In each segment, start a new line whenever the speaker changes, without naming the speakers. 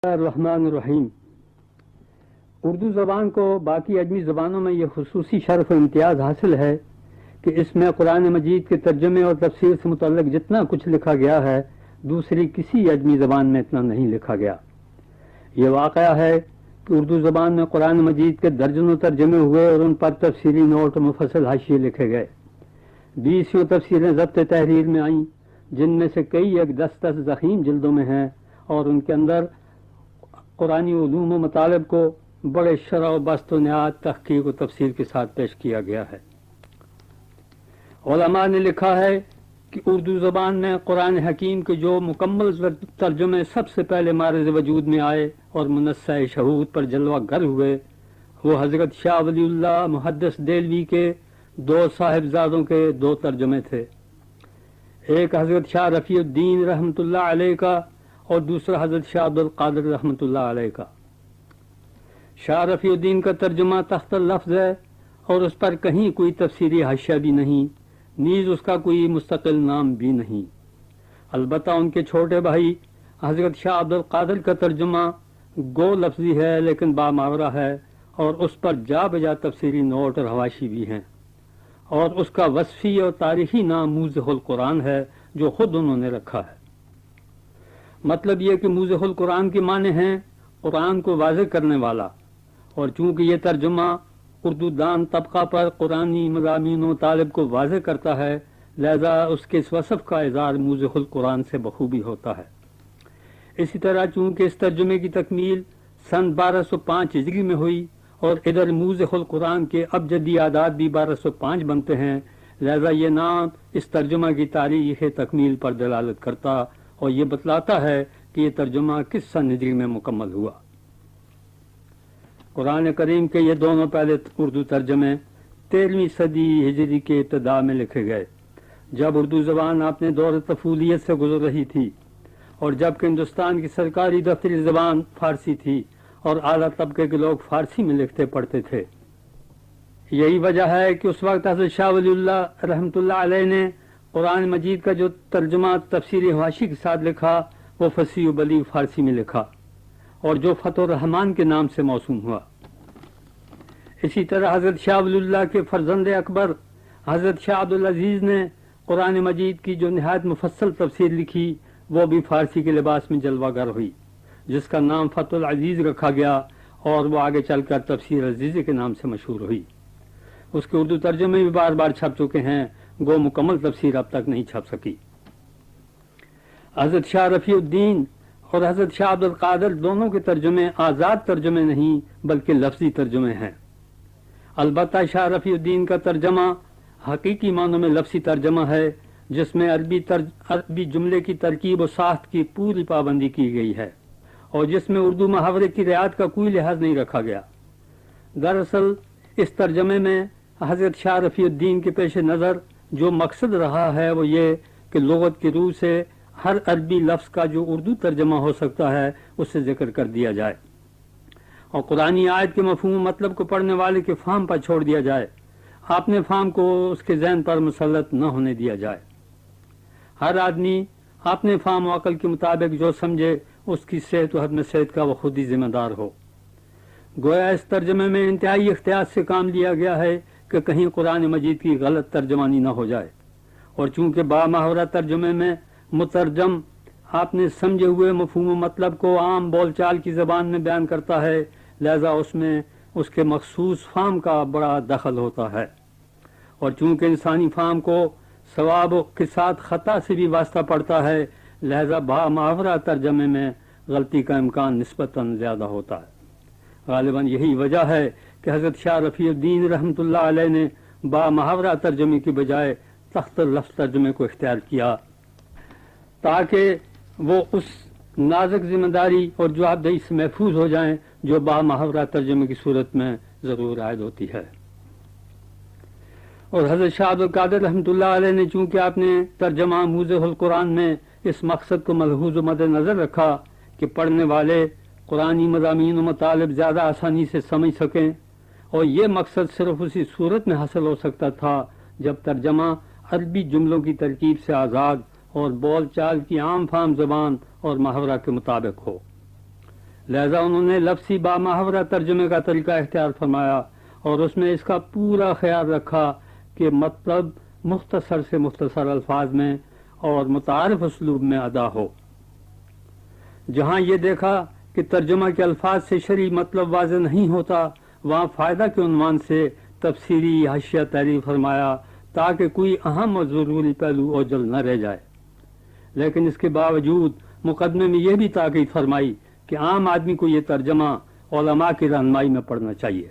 الرحمن الرحیم۔ اردو زبان کو باقی اجمی زبانوں میں یہ خصوصی شرف و امتیاز حاصل ہے کہ اس میں قرآن مجید کے ترجمے اور تفسیر سے متعلق جتنا کچھ لکھا گیا ہے دوسری کسی اجمی زبان میں اتنا نہیں لکھا گیا۔ یہ واقعہ ہے کہ اردو زبان میں قرآن مجید کے درجنوں ترجمے ہوئے اور ان پر تفسیری نوٹ و مفصل حاشیے لکھے گئے۔ 20 تفسیریں ضبط تحریر میں آئیں، جن میں سے کئی ایک 10 ضخیم جلدوں میں ہیں، اور ان کے اندر قرآنی علوم و مطالب کو بڑے شرح و بسط و نہایت تحقیق و تفسیر کے ساتھ پیش کیا گیا ہے۔ علماء نے لکھا ہے کہ اردو زبان میں قرآن حکیم کے جو مکمل ترجمے سب سے پہلے معرض وجود میں آئے اور منصہ شہود پر جلوہ گر ہوئے، وہ حضرت شاہ ولی اللہ محدث دہلوی کے 2 صاحبزادوں کے 2 ترجمے تھے۔ ایک حضرت شاہ رفیع الدین رحمۃ اللہ علیہ کا اور دوسرا حضرت شاہ عبد القادر رحمۃ اللہ علیہ کا۔ شاہ رفیع الدین کا ترجمہ تخت اللفظ ہے اور اس پر کہیں کوئی تفسیری حاشیہ بھی نہیں، نیز اس کا کوئی مستقل نام بھی نہیں۔ البتہ ان کے چھوٹے بھائی حضرت شاہ عبد القادر کا ترجمہ گو لفظی ہے لیکن باماورہ ہے، اور اس پر جا بجا تفسیری نوٹ اور حواشی بھی ہیں، اور اس کا وصفی اور تاریخی نام موضح القرآن ہے جو خود انہوں نے رکھا ہے۔ مطلب یہ کہ موضح القرآن کے معنی ہیں قرآن کو واضح کرنے والا، اور چونکہ یہ ترجمہ اردو دان طبقہ پر قرآنی مضامین و طالب کو واضح کرتا ہے، لہذا اس کے اس وصف کا اظہار موضح القرآن سے بخوبی ہوتا ہے۔ اسی طرح چونکہ اس ترجمے کی تکمیل سن 1205 ہجری میں ہوئی اور ادھر موضح القرآن کے ابجدی اعداد بھی 1205 بنتے ہیں، لہذا یہ نام اس ترجمہ کی تاریخ تکمیل پر دلالت کرتا اور یہ بتلاتا ہے کہ یہ ترجمہ کس سن ہجری میں مکمل ہوا۔ قرآن کریم کے یہ دونوں پہلے اردو ترجمے 13ویں صدی ہجری کے ابتدا میں لکھے گئے، جب اردو زبان اپنے دور طفولیت سے گزر رہی تھی، اور جبکہ ہندوستان کی سرکاری دفتری زبان فارسی تھی اور اعلیٰ طبقے کے لوگ فارسی میں لکھتے پڑھتے تھے۔ یہی وجہ ہے کہ اس وقت حضرت شاہ ولی اللہ رحمۃ اللہ علیہ نے قرآن مجید کا جو ترجمہ تفسیری حواشی کے ساتھ لکھا وہ فصیح و بلیغ فارسی میں لکھا، اور جو فتح الرحمان کے نام سے موسوم ہوا۔ اسی طرح حضرت شاہ ولی اللہ کے فرزند اکبر حضرت شاہ عبدالعزیز نے قرآن مجید کی جو نہایت مفصل تفسیر لکھی وہ بھی فارسی کے لباس میں جلوہ گر ہوئی، جس کا نام فتح العزیز رکھا گیا، اور وہ آگے چل کر تفسیر عزیزی کے نام سے مشہور ہوئی۔ اس کے اردو ترجمے بھی بار بار چھپ چکے ہیں، گو مکمل تفسیر اب تک نہیں چھپ سکی۔ حضرت شاہ رفیع الدین اور حضرت شاہ عبد القادر دونوں کے ترجمے آزاد ترجمے نہیں بلکہ لفظی ترجمے ہیں۔ البتہ شاہ رفیع الدین کا ترجمہ حقیقی معنوں میں لفظی ترجمہ ہے، جس میں عربی جملے کی ترکیب و ساخت کی پوری پابندی کی گئی ہے، اور جس میں اردو محاورے کی رعایت کا کوئی لحاظ نہیں رکھا گیا۔ دراصل اس ترجمے میں حضرت شاہ رفیع الدین کے پیش نظر جو مقصد رہا ہے وہ یہ کہ لغت کی روح سے ہر عربی لفظ کا جو اردو ترجمہ ہو سکتا ہے اس سے ذکر کر دیا جائے، اور قرآنی آیت کے مفہوم مطلب کو پڑھنے والے کے فہم پر چھوڑ دیا جائے، اپنے فہم کو اس کے ذہن پر مسلط نہ ہونے دیا جائے۔ ہر آدمی اپنے فہم و عقل کے مطابق جو سمجھے اس کی صحت و حدم صحت کا وہ خود ہی ذمہ دار ہو۔ گویا اس ترجمے میں انتہائی احتیاط سے کام لیا گیا ہے کہ کہیں قرآن مجید کی غلط ترجمانی نہ ہو جائے، اور چونکہ باماورہ ترجمے میں مترجم آپ نے سمجھے ہوئے مفہوم و مطلب کو عام بول چال کی زبان میں بیان کرتا ہے، لہذا اس میں اس کے مخصوص فہم کا بڑا دخل ہوتا ہے، اور چونکہ انسانی فہم کو ثواب کے ساتھ خطا سے بھی واسطہ پڑتا ہے، لہذا باماورہ ترجمے میں غلطی کا امکان نسبتاً زیادہ ہوتا ہے۔ غالباً یہی وجہ ہے کہ حضرت شاہ رفیع الدین رحمۃ اللہ علیہ نے بامحاورہ ترجمے کی بجائے تخت اللفظ ترجمے کو اختیار کیا، تاکہ وہ اس نازک ذمہ داری اور جوابدہی سے محفوظ ہو جائیں جو بامحاورہ ترجمے کی صورت میں ضرور عائد ہوتی ہے۔ اور حضرت شاہ عبد القادر رحمۃ اللہ علیہ نے چونکہ آپ نے ترجمہ موضح القرآن میں اس مقصد کو ملحوظ و مد نظر رکھا کہ پڑھنے والے قرآنی مضامین و مطالب زیادہ آسانی سے سمجھ سکیں، اور یہ مقصد صرف اسی صورت میں حاصل ہو سکتا تھا جب ترجمہ عربی جملوں کی ترکیب سے آزاد اور بول چال کی عام فہم زبان اور محاورہ کے مطابق ہو۔ لہذا انہوں نے لفظی بامحاورہ ترجمے کا طریقہ اختیار فرمایا اور اس میں اس کا پورا خیال رکھا کہ مطلب مختصر سے مختصر الفاظ میں اور متعارف اسلوب میں ادا ہو۔ جہاں یہ دیکھا کہ ترجمہ کے الفاظ سے شرعی مطلب واضح نہیں ہوتا، وہاں فائدہ کے عنوان سے تفسیری حاشیہ تحریر فرمایا تاکہ کوئی اہم اور ضروری پہلو اوجل نہ رہ جائے، لیکن اس کے باوجود مقدمے میں یہ بھی تاکید فرمائی کہ عام آدمی کو یہ ترجمہ علماء کی رہنمائی میں پڑھنا چاہیے۔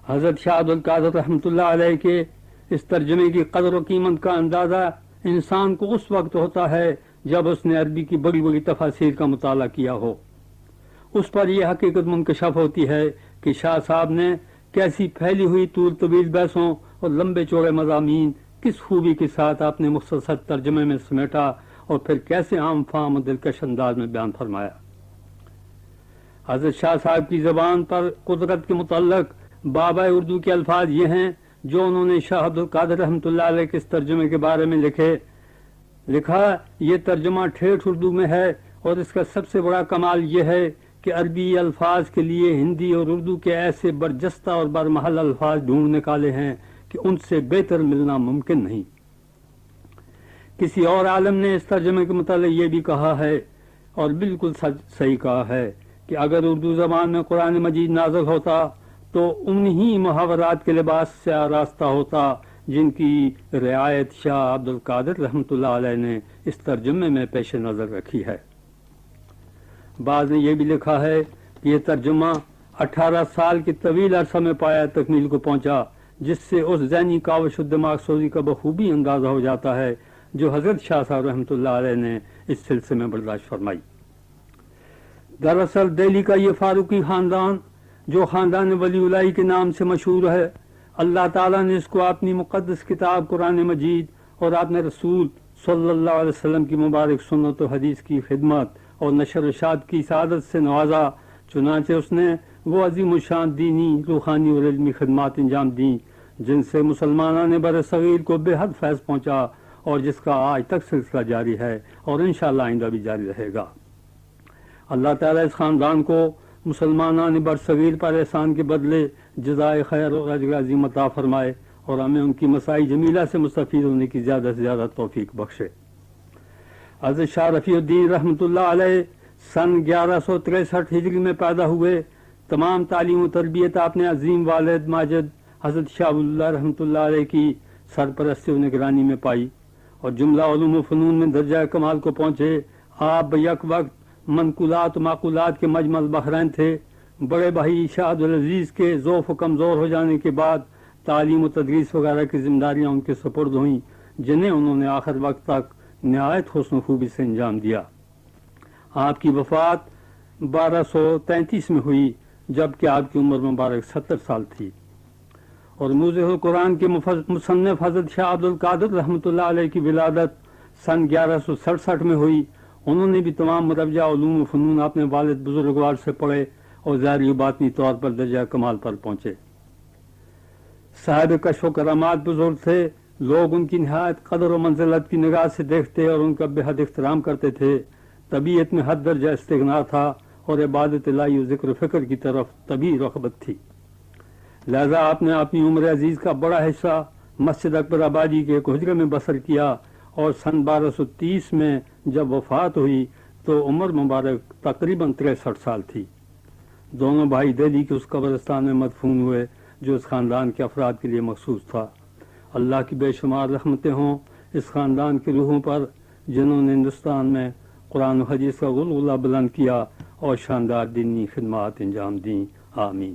حضرت شاہ عبد القادر رحمۃ اللہ علیہ کے اس ترجمے کی قدر و قیمت کا اندازہ انسان کو اس وقت ہوتا ہے جب اس نے عربی کی بڑی بڑی تفاسیر کا مطالعہ کیا ہو۔ اس پر یہ حقیقت منکشف ہوتی ہے کہ شاہ صاحب نے کیسی پھیلی ہوئی طول طویل بحثوں اور لمبے چوڑے مضامین کس خوبی کے ساتھ اپنے مختصر ترجمے میں سمیٹا اور پھر کیسے عام فہم و دلکش انداز میں بیان فرمایا۔ حضرت شاہ صاحب کی زبان پر قدرت کے متعلق بابا اردو کے الفاظ یہ ہیں جو انہوں نے شاہ عبد القادر رحمۃ اللہ علیہ کے اس ترجمے کے بارے میں لکھا یہ ترجمہ ٹھیٹھ اردو میں ہے، اور اس کا سب سے بڑا کمال یہ ہے کہ عربی الفاظ کے لیے ہندی اور اردو کے ایسے برجستہ اور برمحل الفاظ ڈھونڈ نکالے ہیں کہ ان سے بہتر ملنا ممکن نہیں۔ کسی اور عالم نے اس ترجمے کے متعلق یہ بھی کہا ہے، اور بالکل صحیح کہا ہے، کہ اگر اردو زبان میں قرآن مجید نازل ہوتا تو انہی محاورات کے لباس سے آراستہ ہوتا جن کی رعایت شاہ عبد القادر رحمۃ اللہ علیہ نے اس ترجمے میں پیش نظر رکھی ہے۔ بعض نے یہ بھی لکھا ہے کہ یہ ترجمہ 18 سال کے طویل عرصہ میں پایا تکمیل کو پہنچا، جس سے اس ذہنی کاوش و دماغ سوزی کا بخوبی اندازہ ہو جاتا ہے جو حضرت شاہ صاحب رحمۃ اللہ علیہ نے اس سلسلے میں برداشت فرمائی۔ دراصل دہلی کا یہ فاروقی خاندان جو خاندان ولی اللہ کے نام سے مشہور ہے، اللہ تعالیٰ نے اس کو اپنی مقدس کتاب قرآن مجید اور اپنے رسول صلی اللہ علیہ وسلم کی مبارک سنت و حدیث کی خدمت اور نشر و اشاعت کی سعادت سے نوازا، چنانچہ اس نے وہ عظیم الشان دینی، روحانی اور علمی خدمات انجام دیں جن سے مسلمانان بر صغیر کو بے حد فیض پہنچا، اور جس کا آج تک سلسلہ جاری ہے اور انشاءاللہ آئندہ بھی جاری رہے گا۔ اللہ تعالیٰ اس خاندان کو مسلمانان بر صغیر پر احسان کے بدلے جزائے خیر اور اجر عظیم عطا فرمائے، اور ہمیں ان کی مسائی جمیلہ سے مستفید ہونے کی زیادہ سے زیادہ توفیق بخشے۔ حضرت شاہ رفیع الدین رحمۃ اللہ علیہ سن 1163 ہجری میں پیدا ہوئے۔ تمام تعلیم و تربیت آپ نے عظیم والد ماجد حضرت شاہ اللہ رحمۃ اللہ علیہ کی سرپرستی و نگرانی میں پائی، اور جملہ علوم و فنون میں درجہ کمال کو پہنچے۔ آپ بیک وقت منقولات و معقولات کے مجمع البحرین تھے۔ بڑے بھائی شاہ عبدالعزیز کے ضعف و کمزور ہو جانے کے بعد تعلیم و تدریس وغیرہ کی ذمہ داریاں ان کے سپرد ہوئیں، جنہیں انہوں نے آخر وقت تک نہایت حسن و خوبی سے انجام دیا۔ آپ کی وفات 1233 میں ہوئی، جبکہ آپ کی عمر مبارک 70 سال تھی، اور موضع القرآن کے مصنف حضرت شاہ عبد القادر رحمۃ اللہ علیہ کی ولادت سن 1167 میں ہوئی۔ انہوں نے بھی تمام مروجہ علوم و فنون اپنے والد بزرگوار سے پڑھے اور ظاہری و باطنی طور پر درجہ کمال پر پہنچے۔ صاحب کشف و کرامات بزرگ تھے، لوگ ان کی نہایت قدر و منزلت کی نگاہ سے دیکھتے اور ان کا بے حد احترام کرتے تھے۔ طبیعت میں حد درجہ استغنا تھا اور عبادت الہی و ذکر و فکر کی طرف طبیعی رغبت تھی، لہذا آپ نے اپنی عمر عزیز کا بڑا حصہ مسجد اکبر آبادی کے ایک حجرے میں بسر کیا، اور سن 1230 میں جب وفات ہوئی تو عمر مبارک تقریباً 63 سال تھی۔ دونوں بھائی دہلی کے اس قبرستان میں مدفون ہوئے جو اس خاندان کے افراد کے لیے مخصوص تھا۔ اللہ کی بے شمار رحمتیں ہوں اس خاندان کی روحوں پر جنہوں نے ہندوستان میں قرآن و حدیث کا غلغلہ بلند کیا اور شاندار دینی خدمات انجام دیں۔ آمین۔